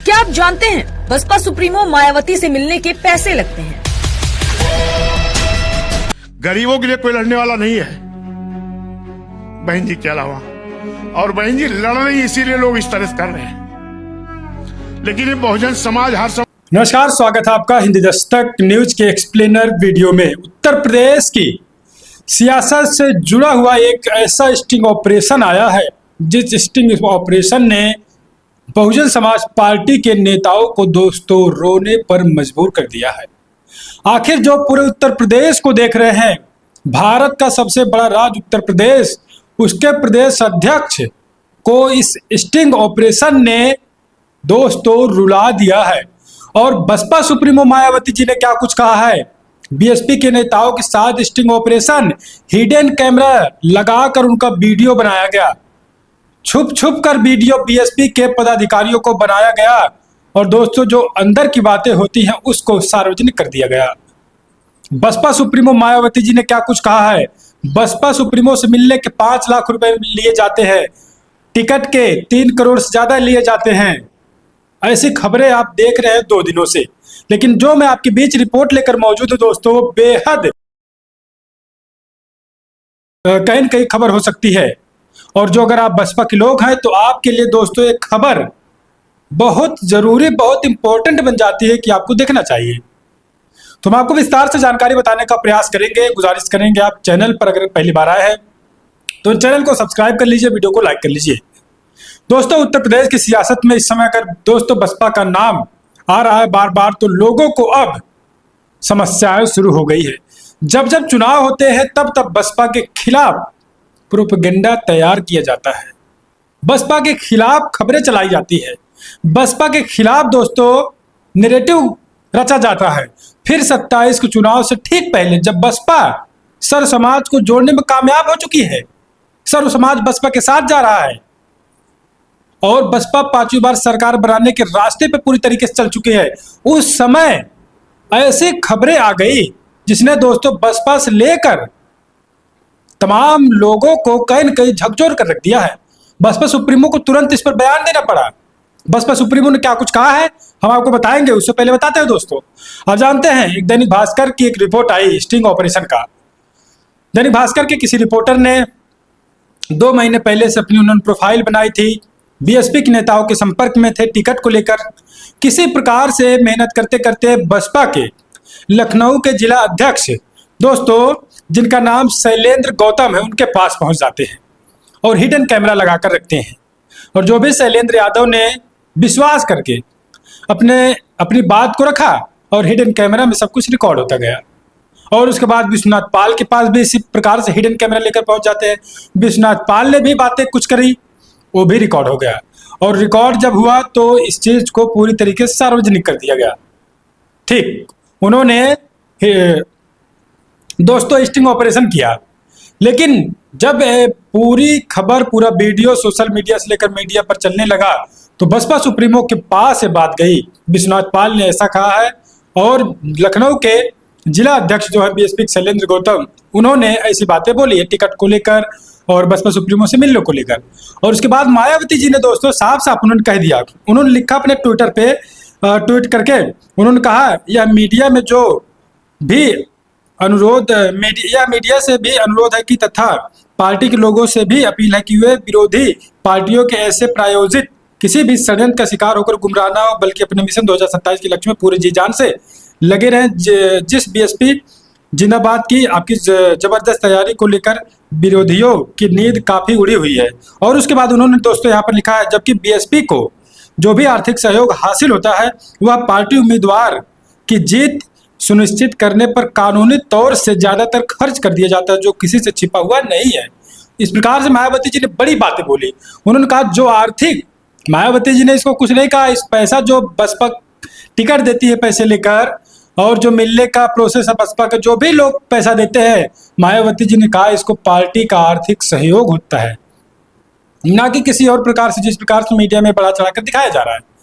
क्या आप जानते हैं बसपा सुप्रीमो मायावती से मिलने के पैसे लगते हैं? गरीबों के लिए कोई लड़ने वाला नहीं है बहन जी के अलावा, और बहन जी लड़ रही इसीलिए लोग इस तरह से कर रहे हैं। लेकिन ये बहुजन समाज हर समय। नमस्कार, स्वागत है आपका हिंदी दस्तक न्यूज के एक्सप्लेनर वीडियो में। उत्तर प्रदेश की सियासत से जुड़ा हुआ एक ऐसा स्टिंग ऑपरेशन आया है जिस स्टिंग ऑपरेशन ने बहुजन समाज पार्टी के नेताओं को दोस्तों रोने पर मजबूर कर दिया है। आखिर जो पूरे उत्तर प्रदेश को देख रहे हैं, भारत का सबसे बड़ा राज्य उत्तर प्रदेश, उसके प्रदेश अध्यक्ष को इस स्टिंग ऑपरेशन ने दोस्तों रुला दिया है। और बसपा सुप्रीमो मायावती जी ने क्या कुछ कहा है, बीएसपी के नेताओं के साथ स्टिंग ऑपरेशन, हिडन कैमरा लगाकर उनका वीडियो बनाया गया, छुप छुप कर वीडियो बीएसपी के पदाधिकारियों को बनाया गया और दोस्तों जो अंदर की बातें होती हैं उसको सार्वजनिक कर दिया गया। बसपा सुप्रीमो मायावती जी ने क्या कुछ कहा है, बसपा सुप्रीमो से मिलने के 5 लाख रुपए लिए जाते हैं, टिकट के 3 करोड़ से ज्यादा लिए जाते हैं। ऐसी खबरें आप देख रहे हैं 2 दिनों से, लेकिन जो मैं आपके बीच रिपोर्ट लेकर मौजूद हूं दोस्तों, वो बेहद कहीं न कहीं खबर हो सकती है। और जो अगर आप बसपा के लोग हैं तो आपके लिए दोस्तों एक खबर बहुत जरूरी, बहुत इंपॉर्टेंट बन जाती है कि आपको देखना चाहिए। तो हम आपको विस्तार से जानकारी बताने का प्रयास करेंगे। गुजारिश करेंगे आप चैनल पर अगर पहली बार आए हैं तो चैनल को सब्सक्राइब कर लीजिए, वीडियो को लाइक कर लीजिए। दोस्तों उत्तर प्रदेश की सियासत में इस समय अगर दोस्तों बसपा का नाम आ रहा है बार बार, तो लोगों को अब समस्याएं शुरू हो गई है। जब जब चुनाव होते हैं तब तब बसपा के खिलाफ प्रोपेगेंडा तैयार किया जाता है, बसपा के खिलाफ खबरें चलाई जाती है, बसपा के खिलाफ दोस्तों नैरेटिव रचा जाता है। फिर 27 के चुनाव से ठीक पहले जब बसपा सर्व समाज को जोड़ने में कामयाब हो चुकी है, सर्व समाज बसपा के साथ जा रहा है और बसपा 5वीं बार सरकार बनाने के रास्ते पे पूरी तरीके से चल चुकी है, उस समय ऐसी खबरें आ गई जिसने दोस्तों बसपा से लेकर तमाम लोगों को कहीं न कहीं झकझोर कर रख दिया है। बसपा सुप्रीमो को तुरंत इस पर बयान देना पड़ा। बसपा सुप्रीमो ने क्या कुछ कहा है हम आपको बताएंगे, उससे पहले बताते हैं दोस्तों, आप जानते हैं एक दैनिक भास्कर की एक रिपोर्ट आई स्टिंग ऑपरेशन का। दैनिक भास्कर के किसी रिपोर्टर ने 2 महीने पहले से अपनी उन्होंने प्रोफाइल बनाई थी, बीएसपी के नेताओं के संपर्क में थे, टिकट को लेकर किसी प्रकार से मेहनत करते करते बसपा के लखनऊ के जिला अध्यक्ष दोस्तों जिनका नाम शैलेंद्र गौतम है उनके पास पहुंच जाते हैं और हिडन कैमरा लगाकर रखते हैं। और जो भी शैलेंद्र यादव ने विश्वास करके अपनी बात को रखा और हिडन कैमरा में सब कुछ रिकॉर्ड होता गया। और उसके बाद विश्वनाथ पाल के पास भी इसी प्रकार से हिडन कैमरा लेकर पहुंच जाते हैं। विश्वनाथ पाल ने भी बातें कुछ करी, वो भी रिकॉर्ड हो गया। और रिकॉर्ड जब हुआ तो इस चीज को पूरी तरीके से सार्वजनिक कर दिया गया। ठीक उन्होंने दोस्तों स्टिंग ऑपरेशन किया, लेकिन जब पूरी खबर, पूरा वीडियो सोशल मीडिया से लेकर मीडिया पर चलने लगा तो बसपा सुप्रीमो के पास से बात गई। विश्वनाथ पाल ने ऐसा कहा है और लखनऊ के जिला अध्यक्ष जो है बीएसपी शैलेंद्र गौतम, उन्होंने ऐसी बातें बोली है टिकट को लेकर और बसपा सुप्रीमो से मिलने को लेकर। और उसके बाद मायावती जी ने दोस्तों साफ साफ उन्होंने कह दिया, उन्होंने लिखा अपने ट्विटर पे, ट्वीट करके उन्होंने कहा यह मीडिया में जो भी अनुरोध, मीडिया से भी अनुरोध है कि तथा पार्टी के लोगों से भी अपील है कि वे विरोधी पार्टियों के ऐसे प्रायोजित किसी भी षड्यंत्र का शिकार होकर गुमराह ना हो, बल्कि अपने मिशन 2027 के लक्ष्य में पूरे जी जान से लगे रहें। जिस बीएसपी जिंदाबाद की आपकी जबरदस्त तैयारी को लेकर विरोधियों की नींद काफी उड़ी हुई है। और उसके बाद उन्होंने दोस्तों यहाँ पर लिखा है, जबकि बीएसपी को जो भी आर्थिक सहयोग हासिल होता है वह पार्टी उम्मीदवार की जीत सुनिश्चित करने पर कानूनी तौर से ज्यादातर खर्च कर दिया जाता है, जो किसी से छिपा हुआ नहीं है। इस प्रकार से मायावती जी ने बड़ी बातें बोली। उन्होंने कहा जो आर्थिक, मायावती जी ने इसको कुछ नहीं कहा, इस पैसा जो बसपा टिकट देती है पैसे लेकर और जो मिलने का प्रोसेस है बसपा का, जो भी लोग पैसा देते हैं, मायावती जी ने कहा इसको पार्टी का आर्थिक सहयोग होता है, ना कि किसी और प्रकार से जिस प्रकार से मीडिया में बढ़ा चढ़ाकर दिखाया जा रहा है।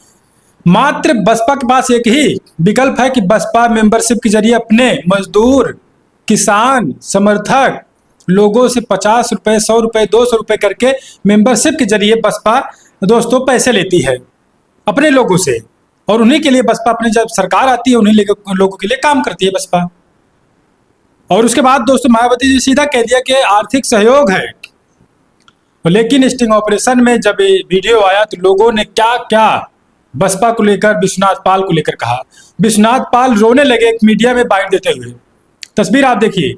मात्र बसपा के पास एक ही विकल्प है कि बसपा मेंबरशिप के जरिए अपने मजदूर, किसान, समर्थक लोगों से 50 रुपए, 100 रुपए, 200 रुपए करके मेंबरशिप के जरिए बसपा दोस्तों पैसे लेती है अपने लोगों से। और उन्हीं के लिए बसपा, अपने जब सरकार आती है उन्हीं लोगों के लिए काम करती है बसपा। और उसके बाद दोस्तों मायावती जी सीधा कह दिया कि आर्थिक सहयोग है। लेकिन स्टिंग ऑपरेशन में जब ये वीडियो आया तो लोगों ने क्या क्या बसपा को लेकर, विश्वनाथ पाल को लेकर कहा। विश्वनाथ पाल रोने लगे एक मीडिया में बाइट देते हुए। तस्वीर आप देखिए,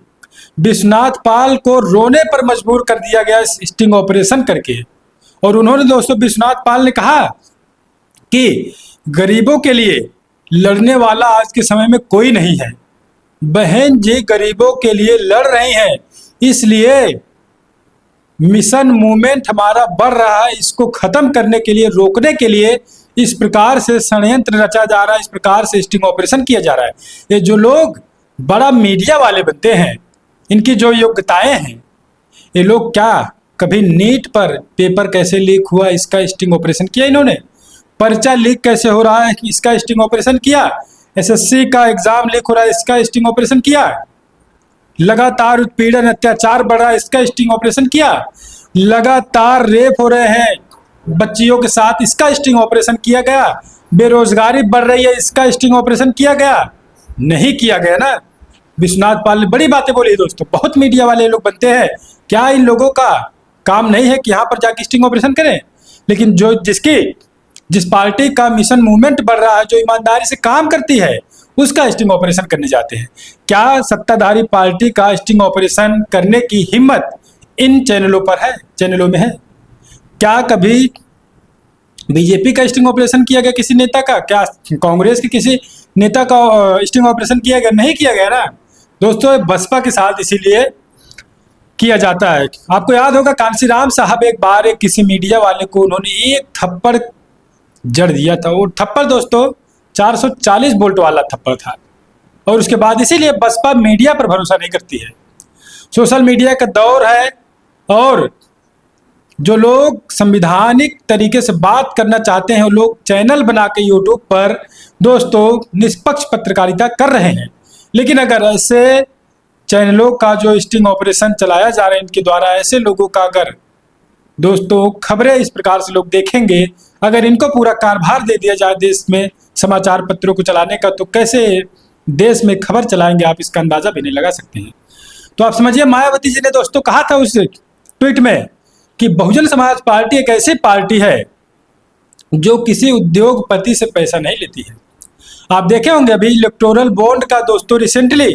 विश्वनाथ पाल को रोने पर मजबूर कर दिया गया स्टिंग ऑपरेशन करके। और उन्होंने दोस्तों, विश्वनाथ पाल ने कहा कि गरीबों के लिए लड़ने वाला आज के समय में कोई नहीं है। बहन जी गरीबों के लिए लड़ रही हैं, इसलिए मिशन मूवमेंट हमारा बढ़ रहा है। इसको खत्म करने के लिए, रोकने के लिए इस प्रकार से षड्यंत्र रचा जा रहा है, इस प्रकार से स्टिंग ऑपरेशन किया जा रहा है। ये जो लोग बड़ा मीडिया वाले बनते हैं, इनकी जो योग्यताएं हैं, ये लोग क्या कभी नीट पर पेपर कैसे लीक हुआ इसका स्टिंग ऑपरेशन किया इन्होंने? पर्चा लीक कैसे हो रहा है इसका स्टिंग ऑपरेशन किया? एसएससी का एग्जाम लीक हो रहा है इसका स्टिंग ऑपरेशन किया? लगातार उत्पीड़न अत्याचार बढ़ रहा है इसका स्टिंग ऑपरेशन किया? लगातार रेप हो रहे हैं बच्चियों के साथ, इसका स्टिंग ऑपरेशन किया गया? बेरोजगारी बढ़ रही है, इसका स्टिंग ऑपरेशन किया गया? नहीं किया गया ना। विश्वनाथ पाल ने बड़ी बातें बोली दोस्तों। बहुत मीडिया वाले लोग बनते हैं, क्या इन लोगों का काम नहीं है कि यहाँ पर जाके स्टिंग ऑपरेशन करें? लेकिन जो जिस पार्टी का मिशन मूवमेंट बढ़ रहा है, जो ईमानदारी से काम करती है, उसका स्टिंग ऑपरेशन करने जाते हैं। क्या सत्ताधारी पार्टी का स्टिंग ऑपरेशन करने की हिम्मत इन चैनलों पर है, चैनलों में है? क्या कभी बीजेपी का स्टिंग ऑपरेशन किया गया किसी नेता का? क्या कांग्रेस के किसी नेता का स्टिंग ऑपरेशन किया गया? नहीं किया गया ना दोस्तों। बसपा के साथ इसीलिए किया जाता है। आपको याद होगा कांशीराम साहब एक बार एक किसी मीडिया वाले को उन्होंने एक थप्पड़ जड़ दिया था। वो थप्पड़ दोस्तों 440 वोल्ट वाला थप्पड़ था। और उसके बाद इसीलिए बसपा मीडिया पर भरोसा नहीं करती है। सोशल मीडिया का दौर है और जो लोग संविधानिक तरीके से बात करना चाहते हैं वो लोग चैनल बना के यूट्यूब पर दोस्तों निष्पक्ष पत्रकारिता कर रहे हैं। लेकिन अगर ऐसे चैनलों का जो स्टिंग ऑपरेशन चलाया जा रहा है इनके द्वारा, ऐसे लोगों का अगर दोस्तों खबरें इस प्रकार से लोग देखेंगे, अगर इनको पूरा कारभार दे दिया जाए देश में समाचार पत्रों को चलाने का, तो कैसे देश में खबर चलाएंगे आप इसका अंदाजा भी नहीं लगा सकते हैं। तो आप समझिए, मायावती जी ने दोस्तों कहा था उस ट्वीट में कि बहुजन समाज पार्टी एक ऐसी पार्टी है जो किसी उद्योगपति से पैसा नहीं लेती है। आप देखे होंगे अभी इलेक्टोरल बॉन्ड का दोस्तों रिसेंटली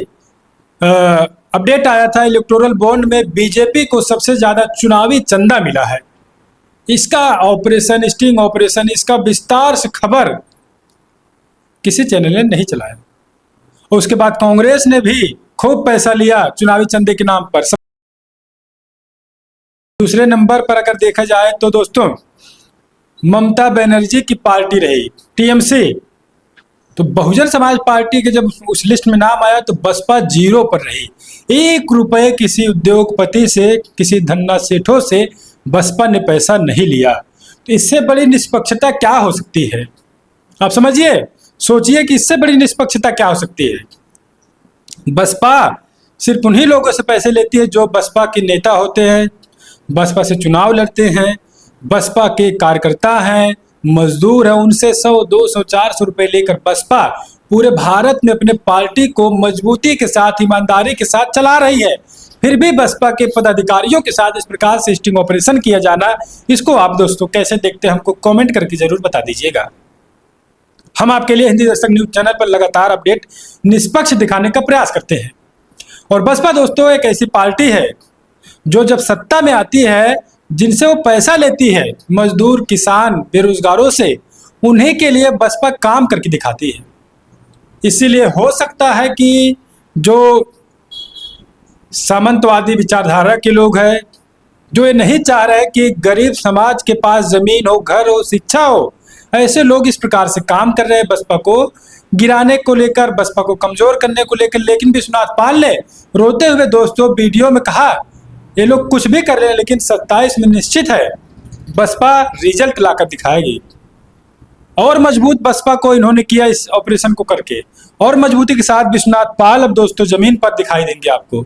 अपडेट आया था। इलेक्टोरल बॉन्ड में बीजेपी को सबसे ज्यादा चुनावी चंदा मिला है। इसका ऑपरेशन, स्टिंग ऑपरेशन, इसका विस्तार से खबर किसी चैनल ने नहीं चलाया। और उसके बाद कांग्रेस ने भी खूब पैसा लिया चुनावी चंदे के नाम पर। दूसरे नंबर पर अगर देखा जाए तो दोस्तों ममता बनर्जी की पार्टी रही टीएमसी। तो बहुजन समाज पार्टी के जब उस लिस्ट में नाम आया तो बसपा 0 पर रही। 1 रुपए किसी उद्योगपति से, किसी धन्ना सेठों से बसपा ने पैसा नहीं लिया। तो इससे बड़ी निष्पक्षता क्या हो सकती है? आप समझिए, सोचिए कि इससे बड़ी निष्पक्षता क्या हो सकती है। बसपा सिर्फ उन्हीं लोगों से पैसे लेती है जो बसपा के नेता होते हैं, बसपा से चुनाव लड़ते हैं, बसपा के कार्यकर्ता हैं, मजदूर हैं। उनसे 100, 200, 400 रुपए लेकर बसपा पूरे भारत में अपने पार्टी को मजबूती के साथ, ईमानदारी के साथ चला रही है। फिर भी बसपा के पदाधिकारियों के साथ इस प्रकार से स्टिंग ऑपरेशन किया जाना, इसको आप दोस्तों कैसे देखते हैं, हमको कमेंट करके जरूर बता दीजिएगा। हम आपके लिए हिंदी दस्तक न्यूज चैनल पर लगातार अपडेट निष्पक्ष दिखाने का प्रयास करते हैं। और बसपा दोस्तों एक ऐसी पार्टी है जो जब सत्ता में आती है, जिनसे वो पैसा लेती है मजदूर, किसान, बेरोजगारों से, उन्हीं के लिए बसपा काम करके दिखाती है। इसीलिए हो सकता है कि जो सामंतवादी विचारधारा के लोग हैं, जो ये नहीं चाह रहे कि गरीब समाज के पास जमीन हो, घर हो, शिक्षा हो, ऐसे लोग इस प्रकार से काम कर रहे हैं बसपा को गिराने को लेकर, बसपा को कमजोर करने को लेकर। लेकिन विश्वनाथ पाल ने रोते हुए दोस्तों वीडियो में कहा ये लोग कुछ भी कर रहे हैं, लेकिन 27 में निश्चित है बसपा रिजल्ट लाकर दिखाएगी। और मजबूत बसपा को इन्होंने किया इस ऑपरेशन को करके, और मजबूती के साथ विश्वनाथ पाल अब दोस्तों जमीन पर दिखाई देंगे आपको।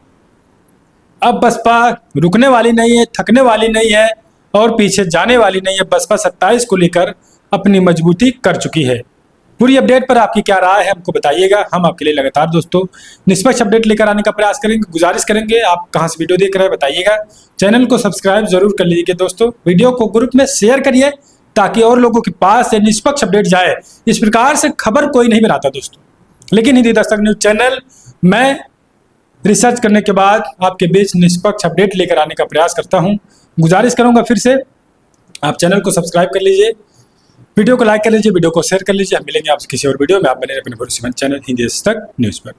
अब बसपा रुकने वाली नहीं है, थकने वाली नहीं है और पीछे जाने वाली नहीं है। बसपा 27 को लेकर अपनी मजबूती कर चुकी है। पूरी अपडेट पर आपकी क्या राय है हमको बताइएगा। हम आपके लिए लगातार दोस्तों निष्पक्ष अपडेट लेकर आने का प्रयास करेंगे। गुजारिश करेंगे आप कहां से वीडियो देख रहे हैं बताइएगा। चैनल को सब्सक्राइब जरूर कर लीजिए दोस्तों। वीडियो को ग्रुप में शेयर करिए ताकि और लोगों के पास निष्पक्ष अपडेट जाए। इस प्रकार से खबर कोई नहीं बनाता दोस्तों, लेकिन हिंदी दस्तक न्यूज चैनल मैं रिसर्च करने के बाद आपके बीच निष्पक्ष अपडेट लेकर आने का प्रयास करता हूं। गुजारिश करूंगा फिर से आप चैनल को सब्सक्राइब कर लीजिए, वीडियो को लाइक कर लीजिए, वीडियो को शेयर कर लीजिए। हम मिलेंगे आपसे किसी और वीडियो में। आप बने रहे अपने भरोसेमंद चैनल हिंदी दस्तक न्यूज पर।